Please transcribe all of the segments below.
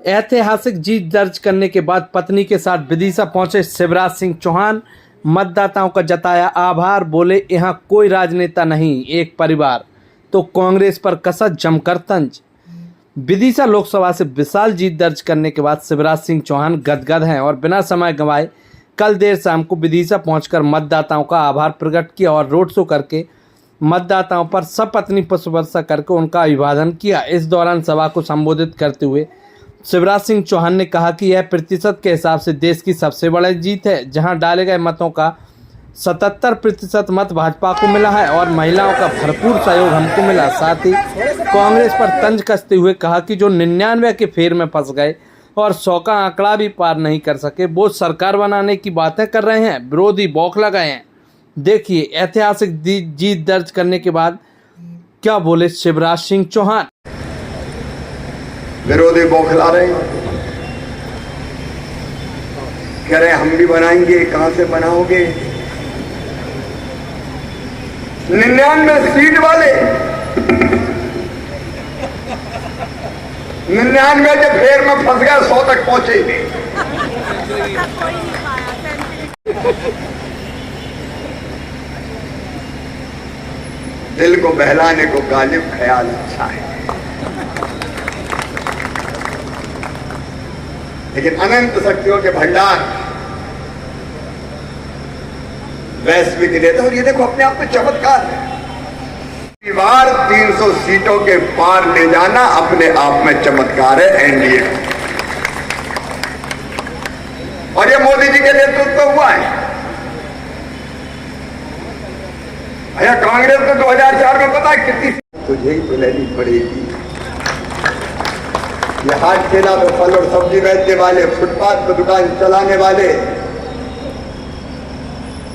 ऐतिहासिक जीत दर्ज करने के बाद पत्नी के साथ विदिशा पहुंचे शिवराज सिंह चौहान। मतदाताओं का जताया आभार, बोले यहां कोई राजनेता नहीं, एक परिवार। तो कांग्रेस पर कसा जमकर तंज। विदिशा लोकसभा से विशाल जीत दर्ज करने के बाद शिवराज सिंह चौहान गदगद हैं और बिना समय गंवाए कल देर शाम को विदिशा पहुंचकर मतदाताओं का आभार प्रकट किया और रोड शो करके मतदाताओं पर सपत्नी पुष्प वर्षा करके उनका अभिवादन किया। इस दौरान सभा को संबोधित करते हुए शिवराज सिंह चौहान ने कहा कि यह प्रतिशत के हिसाब से देश की सबसे बड़ी जीत है, जहां डाले गए मतों का 77% मत भाजपा को मिला है और महिलाओं का भरपूर सहयोग हमको मिला। साथ ही कांग्रेस पर तंज कसते हुए कहा कि जो 99 के फेर में फंस गए और 100 का आंकड़ा भी पार नहीं कर सके, वो सरकार बनाने की बातें कर रहे हैं, विरोधी बौखला गए हैं। देखिए ऐतिहासिक जीत दर्ज करने के बाद क्या बोले शिवराज सिंह चौहान। विरोधी बौखला रहे, कह रहे हम भी बनाएंगे, कहां से बनाओगे? 99 सीट वाले 99 के फेर में फंस गए, 100 तक पहुंचे नहीं। दिल को बहलाने को गालिब ख्याल अच्छा है, लेकिन अनंत शक्तियों के भंडार वैश्विक नेता। और ये देखो अपने आप में चमत्कार है, बार 300 सीटों के पार ले जाना अपने आप में चमत्कार है एनडीए। और ये मोदी जी के नेतृत्व में हुआ है। भैया कांग्रेस ने 2004 में पता कितनी तुझे ही तो लेनी पड़ेगी। ये हाट ठेला पे फल और सब्जी बेचने वाले, फुटपाथ पे दुकान चलाने वाले,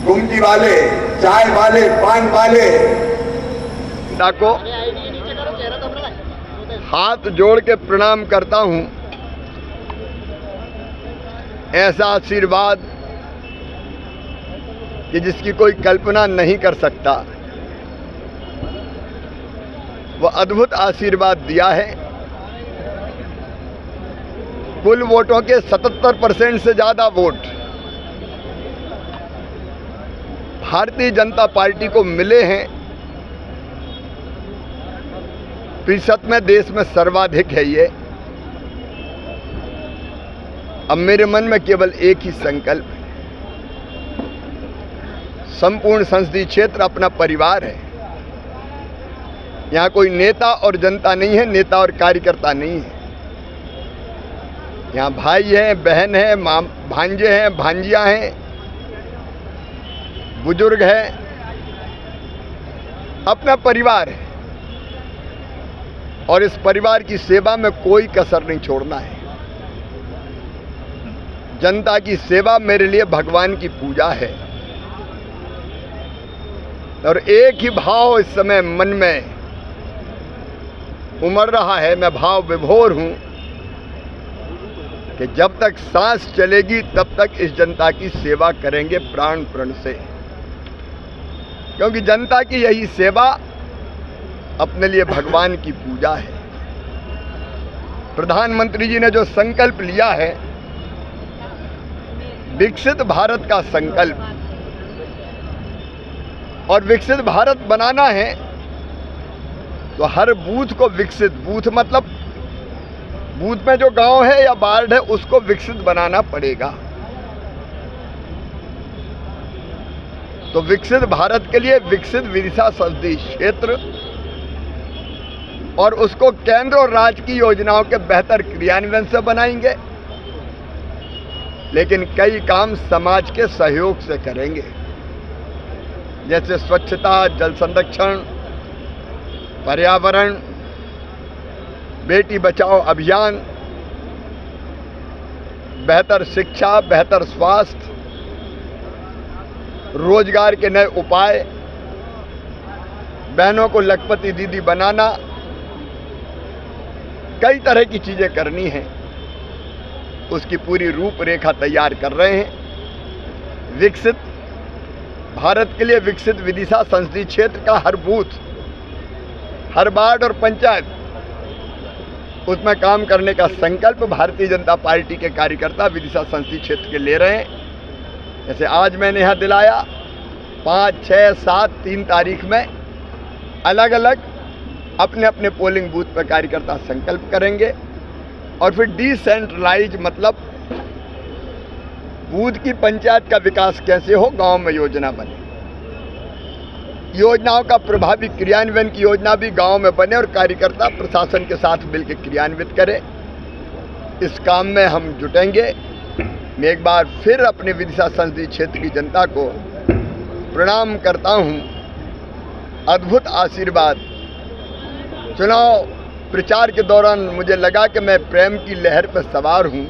गुमटी वाले, चाय वाले, पान वाले को हाथ जोड़ के प्रणाम करता हूं। ऐसा आशीर्वाद कि जिसकी कोई कल्पना नहीं कर सकता, वो अद्भुत आशीर्वाद दिया है। कुल वोटों के 77% से ज्यादा वोट भारतीय जनता पार्टी को मिले हैं। प्रतिशत में देश में सर्वाधिक है ये। अब मेरे मन में केवल एक ही संकल्प है, संपूर्ण संसदीय क्षेत्र अपना परिवार है। यहां कोई नेता और जनता नहीं है, नेता और कार्यकर्ता नहीं है। यहां भाई हैं, बहन हैं, भांजे हैं, भांजियां हैं, बुजुर्ग हैं, अपना परिवार है। और इस परिवार की सेवा में कोई कसर नहीं छोड़ना है। जनता की सेवा मेरे लिए भगवान की पूजा है। और एक ही भाव इस समय मन में उमड़ रहा है, मैं भाव विभोर हूं कि जब तक सांस चलेगी तब तक इस जनता की सेवा करेंगे प्राण प्रण से, क्योंकि जनता की यही सेवा अपने लिए भगवान की पूजा है। प्रधानमंत्री जी ने जो संकल्प लिया है, विकसित भारत का संकल्प, और विकसित भारत बनाना है तो हर बूथ को विकसित, बूथ मतलब बूथ में जो गांव है या वार्ड है उसको विकसित बनाना पड़ेगा। तो विकसित भारत के लिए विकसित विदिशा संसदीय क्षेत्र और उसको केंद्र और राज्य की योजनाओं के बेहतर क्रियान्वयन से बनाएंगे, लेकिन कई काम समाज के सहयोग से करेंगे, जैसे स्वच्छता, जल संरक्षण, पर्यावरण, बेटी बचाओ अभियान, बेहतर शिक्षा, बेहतर स्वास्थ्य, रोजगार के नए उपाय, बहनों को लखपति दीदी बनाना, कई तरह की चीजें करनी हैं। उसकी पूरी रूपरेखा तैयार कर रहे हैं। विकसित भारत के लिए विकसित विदिशा संसदीय क्षेत्र का हर बूथ, हर वार्ड और पंचायत उसमें काम करने का संकल्प भारतीय जनता पार्टी के कार्यकर्ता विदिशा संसदीय क्षेत्र के ले रहे हैं। जैसे आज मैंने यहाँ दिलाया, 5, 6, 7, 3 तारीख में अलग अलग अपने अपने पोलिंग बूथ पर कार्यकर्ता संकल्प करेंगे और फिर डिसेंट्रलाइज मतलब बूथ की पंचायत का विकास कैसे हो, गांव में योजना बने, योजनाओं का प्रभावी क्रियान्वयन की योजना भी गांव में बने और कार्यकर्ता प्रशासन के साथ मिलकर क्रियान्वित करें। इस काम में हम जुटेंगे। मैं एक बार फिर अपने विदिशा संसदीय क्षेत्र की जनता को प्रणाम करता हूं। अद्भुत आशीर्वाद। चुनाव प्रचार के दौरान मुझे लगा कि मैं प्रेम की लहर पर सवार हूं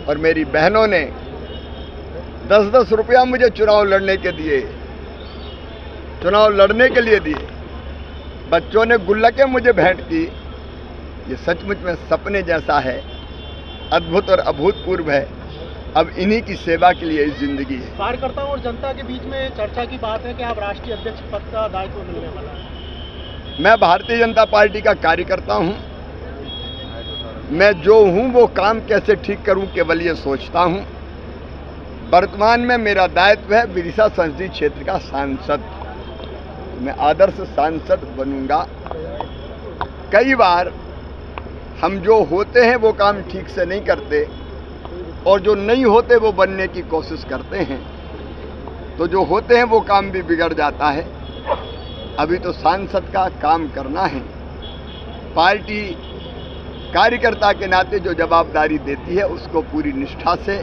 और मेरी बहनों ने 10-10 रुपया मुझे चुनाव लड़ने के लिए दिए। बच्चों ने गुल्लकें मुझे भेंट की। ये सचमुच में सपने जैसा है, अद्भुत और अभूतपूर्व है। अब इन्हीं की सेवा के लिए जिंदगी है। कार्यकर्ताओं और जनता के बीच में चर्चा की बात है कि आप राष्ट्रीय अध्यक्ष पद का दायित्व मिलने वाला है। मैं भारतीय जनता पार्टी का कार्यकर्ता हूं। मैं जो हूं वो काम कैसे ठीक करूं केवल ये सोचता हूं। वर्तमान में मेरा दायित्व है विदिशा संसदीय क्षेत्र का सांसद। मैं आदर्श सांसद बनूंगा। कई बार हम जो होते हैं वो काम ठीक से नहीं करते और जो नहीं होते वो बनने की कोशिश करते हैं, तो जो होते हैं वो काम भी बिगड़ जाता है। अभी तो सांसद का काम करना है। पार्टी कार्यकर्ता के नाते जो जवाबदारी देती है उसको पूरी निष्ठा से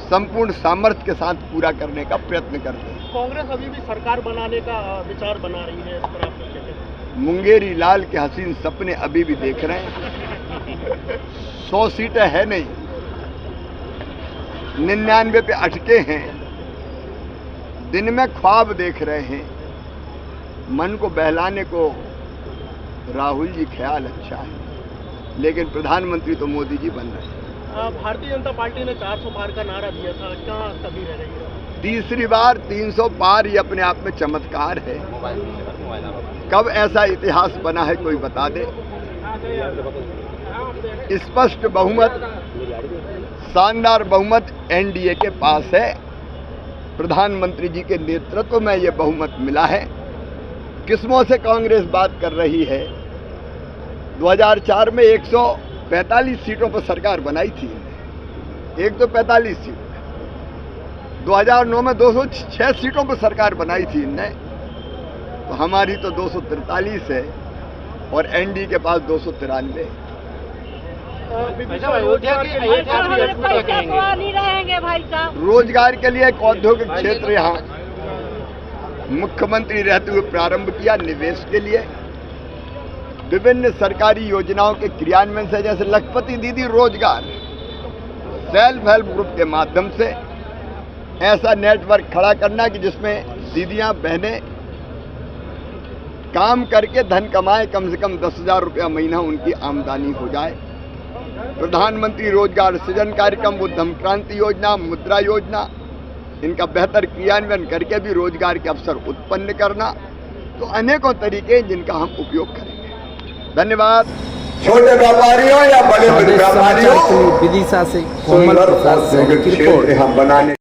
संपूर्ण सामर्थ्य के साथ पूरा करने का प्रयत्न करते हैं। कांग्रेस अभी भी सरकार बनाने का विचार बना रही है, इस पर आप क्या कहते हैं? मुंगेरी लाल के हसीन सपने अभी भी देख रहे हैं। 100 सीटें है नहीं, 99 पे अटके हैं। दिन में ख्वाब देख रहे हैं। मन को बहलाने को राहुल जी ख्याल अच्छा है, लेकिन प्रधानमंत्री तो मोदी जी बन रहे हैं। भारतीय जनता पार्टी ने 400 पार का नारा दिया था, कहाँ कभी रह रही है? तीसरी बार 300 पार, ये अपने आप में चमत्कार है। कब ऐसा इतिहास बना है कोई बता दे। स्पष्ट बहुमत, शानदार बहुमत एनडीए के पास है। प्रधानमंत्री जी के नेतृत्व में ये बहुमत मिला है। किस्मों से कांग्रेस बात कर रही है। 2004 में 145 सीटों पर सरकार बनाई थी। 145 सीट। 2009 में 206 सीटों पर सरकार बनाई थी इनने। तो हमारी तो 243 है और एनडीए के पास 293। रोजगार के लिए एक औद्योगिक क्षेत्र यहाँ मुख्यमंत्री रहते हुए प्रारंभ किया। निवेश के लिए विभिन्न सरकारी योजनाओं के क्रियान्वयन से, जैसे लखपति दीदी रोजगार, सेल्फ हेल्प ग्रुप के माध्यम से ऐसा नेटवर्क खड़ा करना कि जिसमें दीदियां बहनें काम करके धन कमाए, कम से कम 10,000 रुपया महीना उनकी आमदनी हो जाए। प्रधानमंत्री रोजगार सृजन कार्यक्रम, उद्यम क्रांति योजना, मुद्रा योजना, इनका बेहतर क्रियान्वयन करके भी रोजगार के अवसर उत्पन्न करना। तो अनेकों तरीके जिनका हम उपयोग करेंगे। धन्यवाद। छोटे व्यापारियों या बड़े व्यापारियों, विदिशा से कोमल प्रसाद की रिपोर्ट। बनाने